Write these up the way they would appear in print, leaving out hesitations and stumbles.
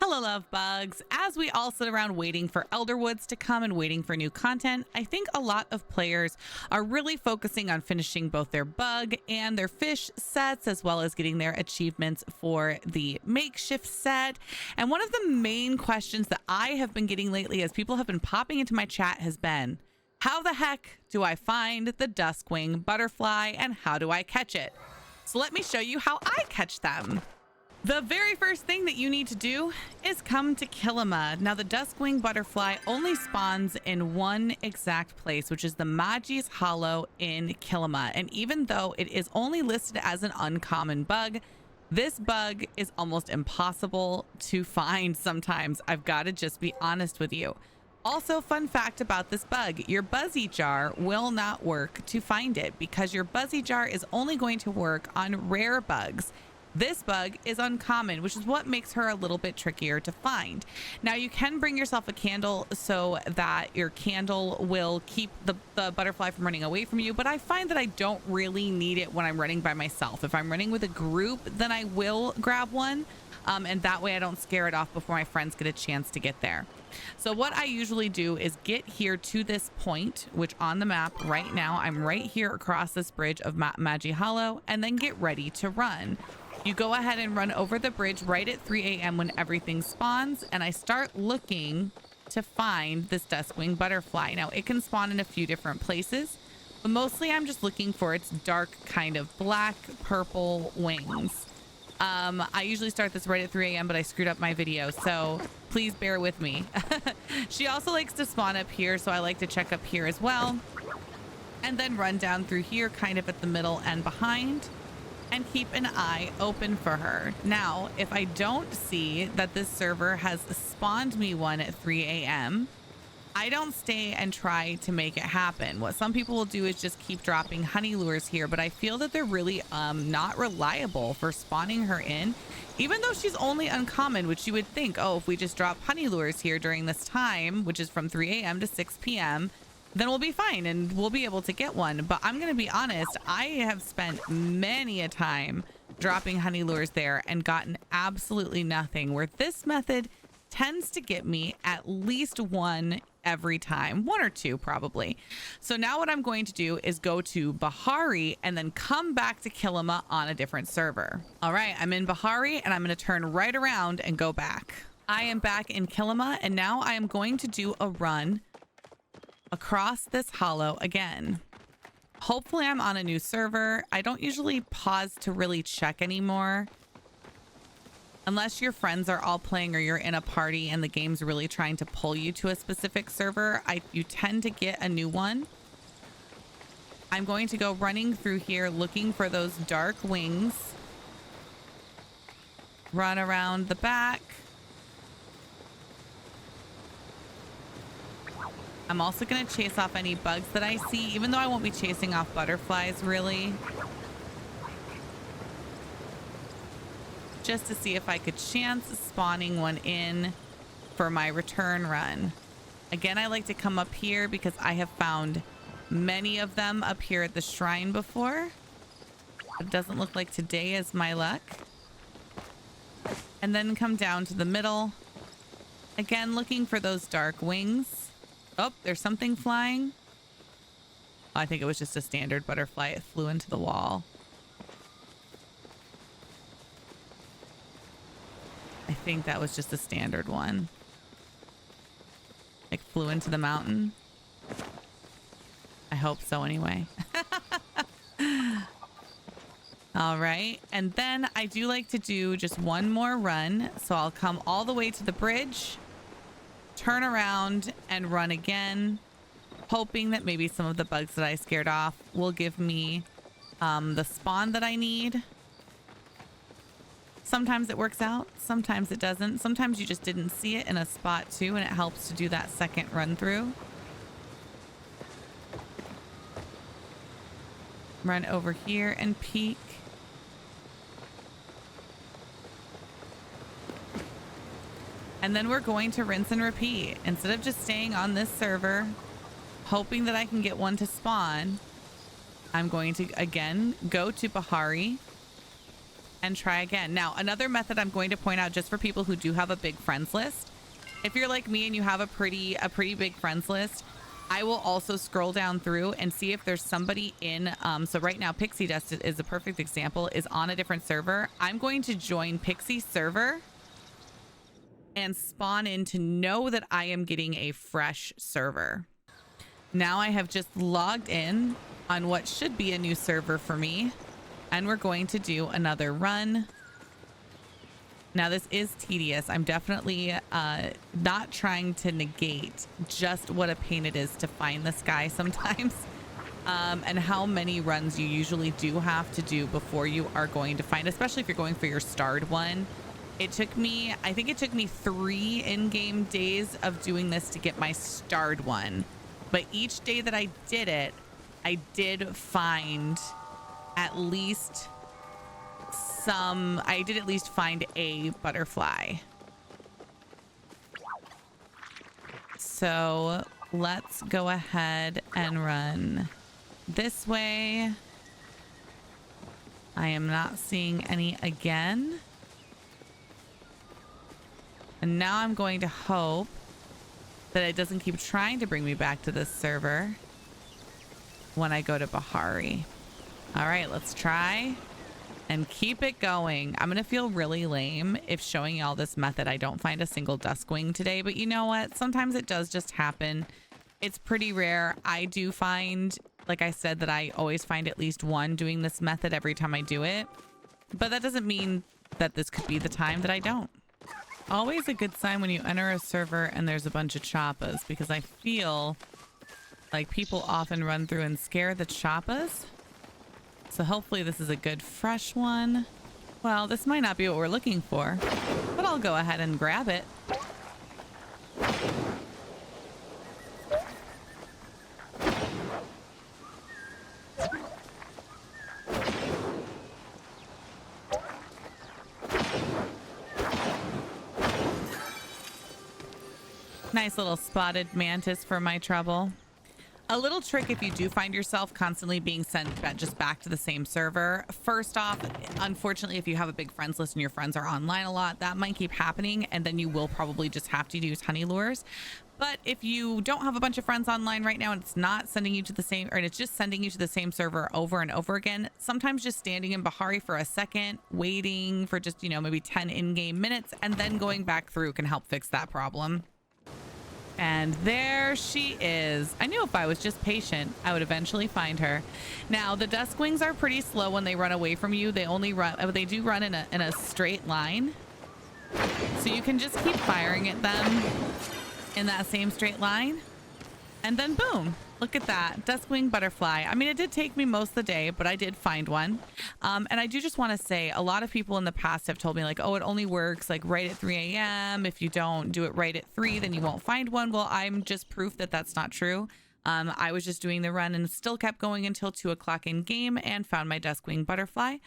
Hello, love bugs. As we all sit around waiting for Elderwoods to come and waiting for new content, I think a lot of players are really focusing on finishing both their bug and their fish sets, as well as getting their achievements for the makeshift set. And one of the main questions that I have been getting lately as people have been popping into my chat has been, how the heck do I find the Duskwing butterfly and how do I catch it? So let me show you how I catch them. The very first thing that you need to do is come to Kilima. Now, the Duskwing butterfly only spawns in one exact place, which is the Magi's Hollow in Kilima. And even though it is only listed as an uncommon bug, this bug is almost impossible to find sometimes. I've got to just be honest with you. Also, fun fact about this bug, your Buzzy Jar will not work to find it because your Buzzy Jar is only going to work on rare bugs. This bug is uncommon, which is what makes her a little bit trickier to find. Now, you can bring yourself a candle so that your candle will keep the butterfly from running away from you, but I find that I don't really need it when I'm running by myself. If I'm running with a group, then I will grab one, and that way I don't scare it off before my friends get a chance to get there. So what I usually do is get here to this point, which on the map right now, I'm right here across this bridge of Magi Hollow, and then get ready to run. You go ahead and run over the bridge right at 3 a.m. when everything spawns, and I start looking to find this Duskwing butterfly. Now, it can spawn in a few different places, but mostly I'm just looking for its dark kind of black purple wings. I usually start this right at 3 a.m., but I screwed up my video, so please bear with me. She also likes to spawn up here, so I like to check up here as well, and then run down through here kind of at the middle and behind, and keep an eye open for her. Now, if I don't see that this server has spawned me one at 3 a.m., I don't stay and try to make it happen. What some people will do is just keep dropping honey lures here, but I feel that they're really not reliable for spawning her in, even though she's only uncommon, which you would think, oh, if we just drop honey lures here during this time, which is from 3 a.m. to 6 p.m., then we'll be fine and we'll be able to get one. But I'm going to be honest, I have spent many a time dropping honey lures there and gotten absolutely nothing, where this method tends to get me at least one every time, one or two probably. So now what I'm going to do is go to Bahari and then come back to Kilima on a different server. All right, I'm in Bahari and I'm going to turn right around and go back. I am back in Kilima, and now I am going to do a run across this hollow again. Hopefully I'm on a new server. I don't usually pause to really check anymore unless your friends are all playing or you're in a party and the game's really trying to pull you to a specific server. You tend to get a new one. I'm going to go running through here looking for those dark wings. Run around the back. I'm also going to chase off any bugs that I see, even though I won't be chasing off butterflies, really. Just to see if I could chance spawning one in for my return run. Again, I like to come up here because I have found many of them up here at the shrine before. It doesn't look like today is my luck. And then come down to the middle. Again, looking for those dark wings. Oh, there's something flying. Oh, I think it was just a standard butterfly. It flew into the wall. I think that was just a standard one. Like flew into the mountain. I hope so anyway. All right. And then I do like to do just one more run. So I'll come all the way to the bridge, turn around and run again, hoping that maybe some of the bugs that I scared off will give me the spawn that I need. Sometimes it works out, sometimes it doesn't. Sometimes you just didn't see it in a spot too, and it helps to do that second run through. Run over here and peek. And then we're going to rinse and repeat. Instead of just staying on this server, hoping that I can get one to spawn, I'm going to, again, go to Bahari, and try again. Now, another method I'm going to point out just for people who do have a big friends list. If you're like me and you have a pretty big friends list, I will also scroll down through and see if there's somebody in. So right now, Pixie Dust is a perfect example, is on a different server. I'm going to join Pixie's server and spawn in to know that I am getting a fresh server. Now I have just logged in on what should be a new server for me, and we're going to do another run. Now this is tedious. I'm definitely not trying to negate just what a pain it is to find this guy sometimes, and how many runs you usually do have to do before you are going to find, especially if you're going for your starred one. It took me, I think it took me 3 in-game days of doing this to get my starred one. But each day that I did it, I did find at least I did at least find a butterfly. So let's go ahead and run this way. I am not seeing any again. And now I'm going to hope that it doesn't keep trying to bring me back to this server when I go to Bahari. All right, let's try and keep it going. I'm gonna feel really lame if showing y'all this method I don't find a single Duskwing today, but you know what? Sometimes it does just happen. It's pretty rare. I do find, like I said, that I always find at least one doing this method every time I do it, but that doesn't mean that this could be the time that I don't. Always a good sign when you enter a server and there's a bunch of choppas, because I feel like people often run through and scare the choppas. So hopefully this is a good fresh one. Well, this might not be what we're looking for, but I'll go ahead and grab it. Nice little spotted mantis for my trouble. A little trick if you do find yourself constantly being sent just back to the same server. First off, unfortunately, if you have a big friends list and your friends are online a lot, that might keep happening, and then you will probably just have to use honey lures. But if you don't have a bunch of friends online right now and it's not sending you to the same, or it's just sending you to the same server over and over again, sometimes just standing in Bahari for a second, waiting for just, you know, maybe 10 in-game minutes, and then going back through can help fix that problem. And there she is. I knew if I was just patient, I would eventually find her. Now, the Duskwings are pretty slow when they run away from you. They only run, they do run in a straight line. So you can just keep firing at them in that same straight line. And then boom, look at that, Duskwing butterfly. I mean, it did take me most of the day, but I did find one. And I do just want to say, a lot of people in the past have told me like, oh, it only works like right at 3 a.m. If you don't do it right at 3, then you won't find one. Well, I'm just proof that that's not true. I was just doing the run and still kept going until 2 o'clock in game and found my Duskwing butterfly.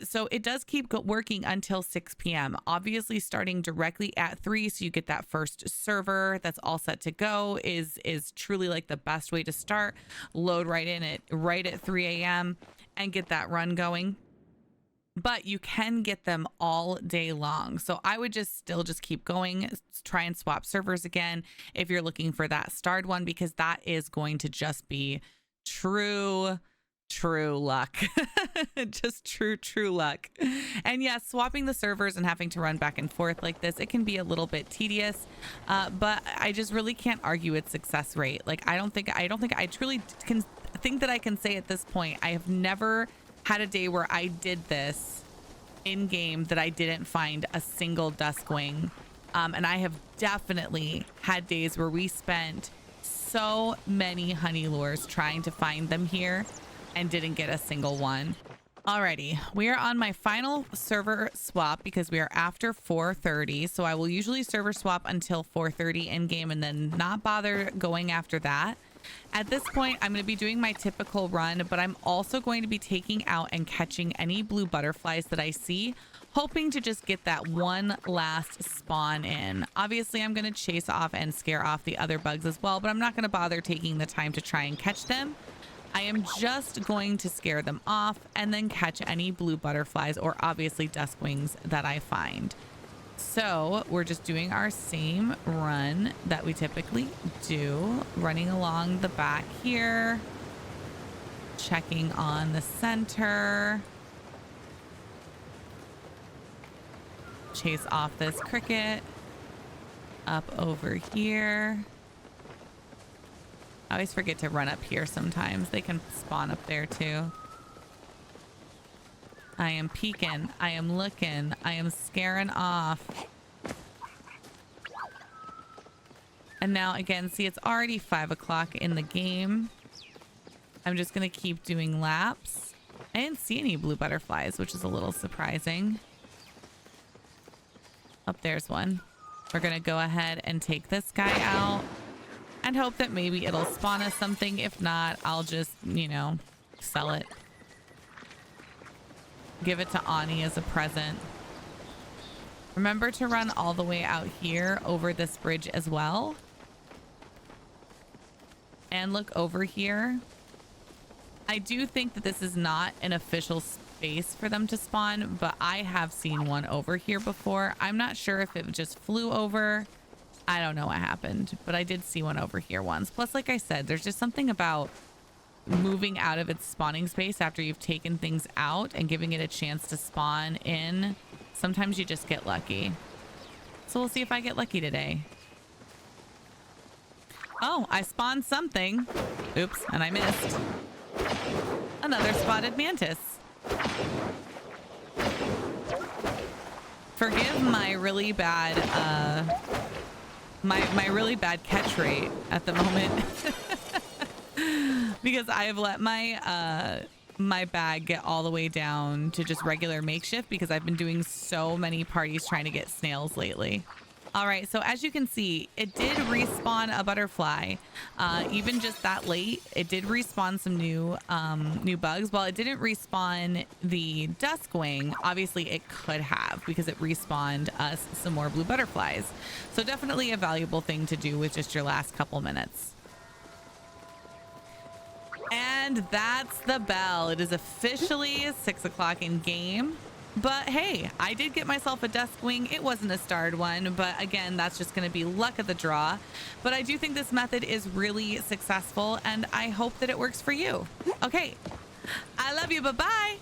So it does keep working until 6 p.m. Obviously, starting directly at 3, so you get that first server that's all set to go is truly like the best way to start. Load right in it right at 3 a.m. and get that run going. But you can get them all day long. So I would just keep going, try and swap servers again if you're looking for that starred one, because that is going to just be true luck. Just true luck. And yes, swapping the servers and having to run back and forth like this, it can be a little bit tedious, but I just really can't argue its success rate. Like, I don't think I truly can think that I can say at this point, I have never had a day where I did this in game that I didn't find a single Duskwing. And I have definitely had days where we spent so many honey lures trying to find them here and didn't get a single one. Alrighty, we are on my final server swap because we are after 4:30. So I will usually server swap until 4:30 in game and then not bother going after that. At this point, I'm going to be doing my typical run, but I'm also going to be taking out and catching any blue butterflies that I see, hoping to just get that one last spawn in. Obviously, I'm going to chase off and scare off the other bugs as well, but I'm not going to bother taking the time to try and catch them. I am just going to scare them off and then catch any blue butterflies or obviously duskwings that I find. So we're just doing our same run that we typically do, running along the back here, checking on the center, chase off this cricket, up over here. I always forget to run up here sometimes. They can spawn up there too. I am peeking. I am looking. I am scaring off. And now again, see, it's already 5 o'clock in the game. I'm just going to keep doing laps. I didn't see any blue butterflies, which is a little surprising. Oh, there's one. We're going to go ahead and take this guy out and hope that maybe it'll spawn us something. If not, I'll just, you know, sell it. Give it to Ani as a present. Remember to run all the way out here over this bridge as well. And look over here. I do think that this is not an official space for them to spawn, but I have seen one over here before. I'm not sure if it just flew over. I don't know what happened, but I did see one over here once. Plus, like I said, there's just something about moving out of its spawning space after you've taken things out and giving it a chance to spawn in. Sometimes you just get lucky. So we'll see if I get lucky today. Oh, I spawned something. Oops, and I missed. Another spotted mantis. Forgive my really bad my really bad catch rate at the moment. Because I have let my my bag get all the way down to just regular makeshift because I've been doing so many parties trying to get snails lately. All right, so as you can see, it did respawn a butterfly. Even just that late, it did respawn some new bugs. While it didn't respawn the Duskwing, obviously it could have because it respawned us some more blue butterflies. So definitely a valuable thing to do with just your last couple minutes. And that's the bell. It is officially 6 o'clock in game. But hey, I did get myself a Duskwing. It wasn't a starred one, but again, that's just going to be luck of the draw. But I do think this method is really successful, and I hope that it works for you. Okay, I love you. Bye-bye.